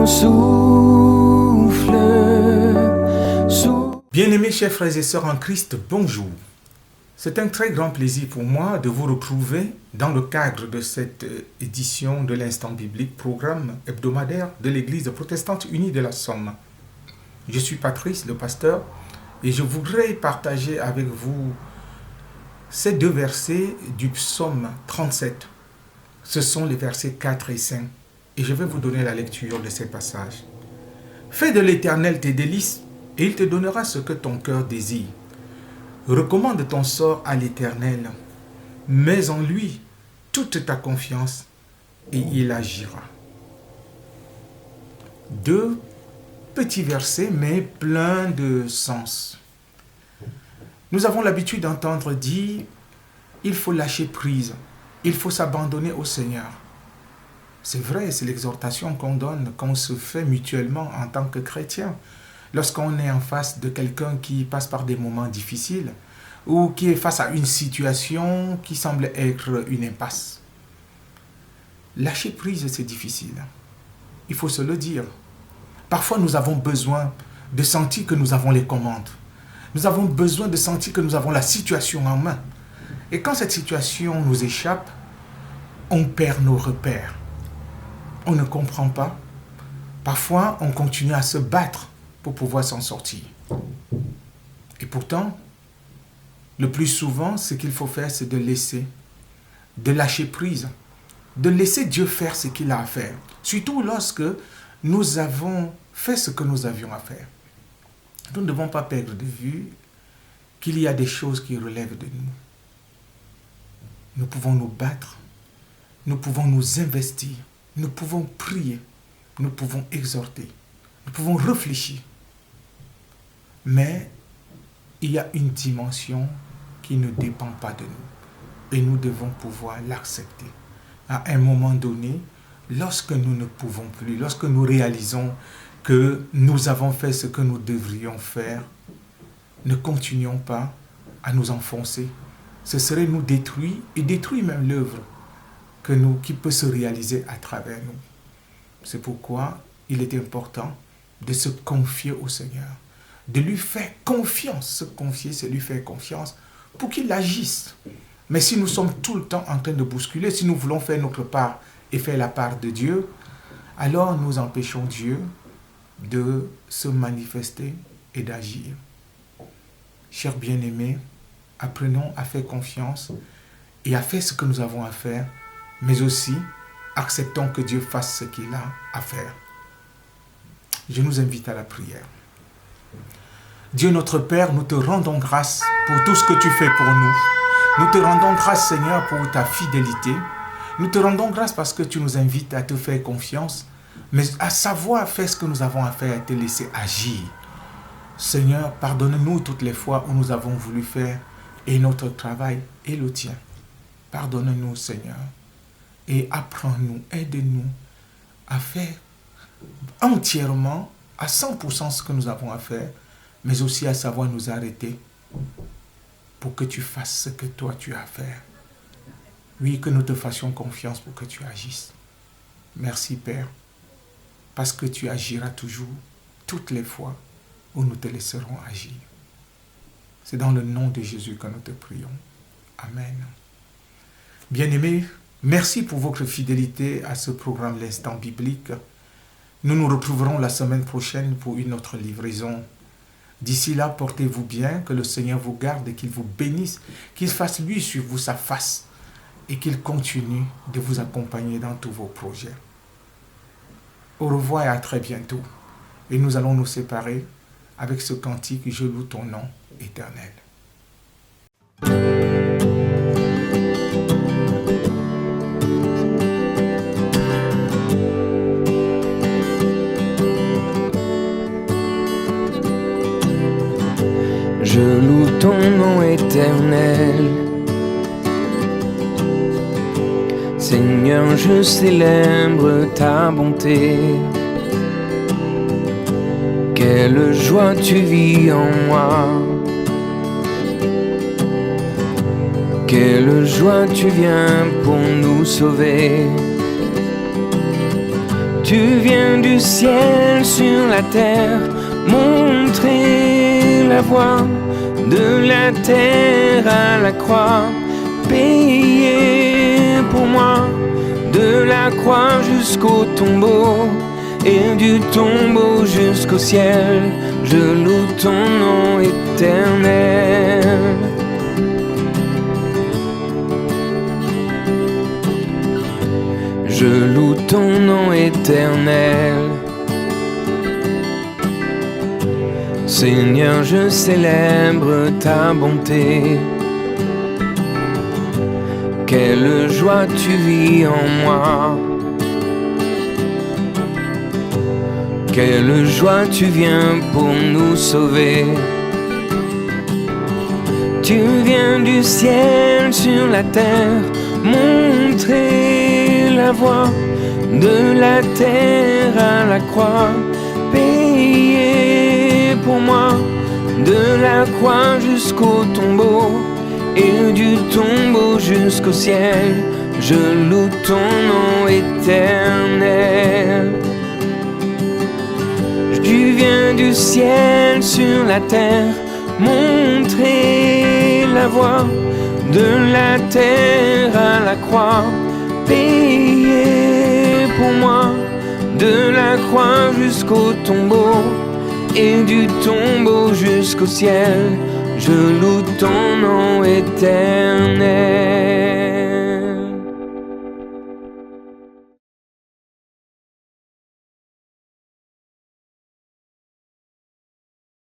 mon souffle. Bien-aimés chers frères et sœurs en Christ, bonjour. C'est un très grand plaisir pour moi de vous retrouver dans le cadre de cette édition de l'Instant Biblique, programme hebdomadaire de l'Église protestante unie de la Somme. Je suis Patrice, le pasteur, et je voudrais partager avec vous ces deux versets du psaume 37. Ce sont les versets 4 et 5, et je vais vous donner la lecture de ces passages. Fais de l'Éternel tes délices, et il te donnera ce que ton cœur désire. Recommande ton sort à l'Éternel, mets en lui toute ta confiance, et il agira. Deux petits versets, mais pleins de sens. Nous avons l'habitude d'entendre dire, il faut lâcher prise, il faut s'abandonner au Seigneur. C'est vrai, c'est l'exhortation qu'on donne, qu'on se fait mutuellement en tant que chrétien. Lorsqu'on est en face de quelqu'un qui passe par des moments difficiles ou qui est face à une situation qui semble être une impasse. Lâcher prise, c'est difficile. Il faut se le dire. Parfois, nous avons besoin de sentir que nous avons les commandes. Nous avons besoin de sentir que nous avons la situation en main. Et quand cette situation nous échappe, on perd nos repères. On ne comprend pas. Parfois, on continue à se battre pour pouvoir s'en sortir. Et pourtant, le plus souvent, ce qu'il faut faire, c'est de laisser, de lâcher prise, de laisser Dieu faire ce qu'il a à faire. Surtout lorsque nous avons fait ce que nous avions à faire. Nous ne devons pas perdre de vue qu'il y a des choses qui relèvent de nous. Nous pouvons nous battre, nous pouvons nous investir, nous pouvons prier, nous pouvons exhorter, nous pouvons réfléchir. Mais il y a une dimension qui ne dépend pas de nous et nous devons pouvoir l'accepter. À un moment donné, lorsque nous ne pouvons plus, lorsque nous réalisons que nous avons fait ce que nous devrions faire, ne continuons pas à nous enfoncer. Ce serait nous détruire et détruire même l'œuvre qui peut se réaliser à travers nous. C'est pourquoi il est important de se confier au Seigneur, de lui faire confiance. Se confier, c'est lui faire confiance pour qu'il agisse. Mais si nous sommes tout le temps en train de bousculer, si nous voulons faire notre part et faire la part de Dieu, alors nous empêchons Dieu de se manifester et d'agir. Chers bien-aimés, apprenons à faire confiance et à faire ce que nous avons à faire, mais aussi acceptons que Dieu fasse ce qu'il a à faire. Je nous invite à la prière. Dieu notre Père, nous te rendons grâce pour tout ce que tu fais pour nous. Nous te rendons grâce, Seigneur, pour ta fidélité. Nous te rendons grâce parce que tu nous invites à te faire confiance, mais à savoir faire ce que nous avons à faire et te laisser agir. Seigneur, pardonne-nous toutes les fois où nous avons voulu faire et notre travail et le tien. Pardonne-nous, Seigneur, et apprends-nous, aide-nous à faire entièrement, à 100% ce que nous avons à faire, mais aussi à savoir nous arrêter pour que tu fasses ce que toi tu as à faire. Oui, que nous te fassions confiance pour que tu agisses. Merci Père, parce que tu agiras toujours, toutes les fois où nous te laisserons agir. C'est dans le nom de Jésus que nous te prions. Amen. Bien-aimés, merci pour votre fidélité à ce programme L'Instant Biblique. Nous nous retrouverons la semaine prochaine pour une autre livraison. D'ici là, portez-vous bien, que le Seigneur vous garde et qu'il vous bénisse, qu'il fasse lui sur vous sa face et qu'il continue de vous accompagner dans tous vos projets. Au revoir et à très bientôt. Et nous allons nous séparer avec ce cantique « Je loue ton nom éternel ». Je loue ton nom éternel. Seigneur, je célèbre ta bonté. Quelle joie tu vis en moi. Quelle joie tu viens pour nous sauver. Tu Tu viens du ciel sur la terre, montrer la voie de la terre à la croix, payer pour moi, de la croix jusqu'au tombeau, et du tombeau jusqu'au ciel, je loue ton nom éternel. Je loue ton nom éternel. Seigneur, je célèbre ta bonté. Quelle joie tu vis en moi. Quelle joie tu viens pour nous sauver. Tu viens du ciel sur la terre, montrer la voie de la terre à la croix, payer pour moi, de la croix jusqu'au tombeau, et du tombeau jusqu'au ciel, je loue ton nom éternel. Tu viens du ciel sur la terre, montrer la voie de la terre à la croix, payer pour moi, de la croix jusqu'au tombeau, et du tombeau jusqu'au ciel, je loue ton nom éternel.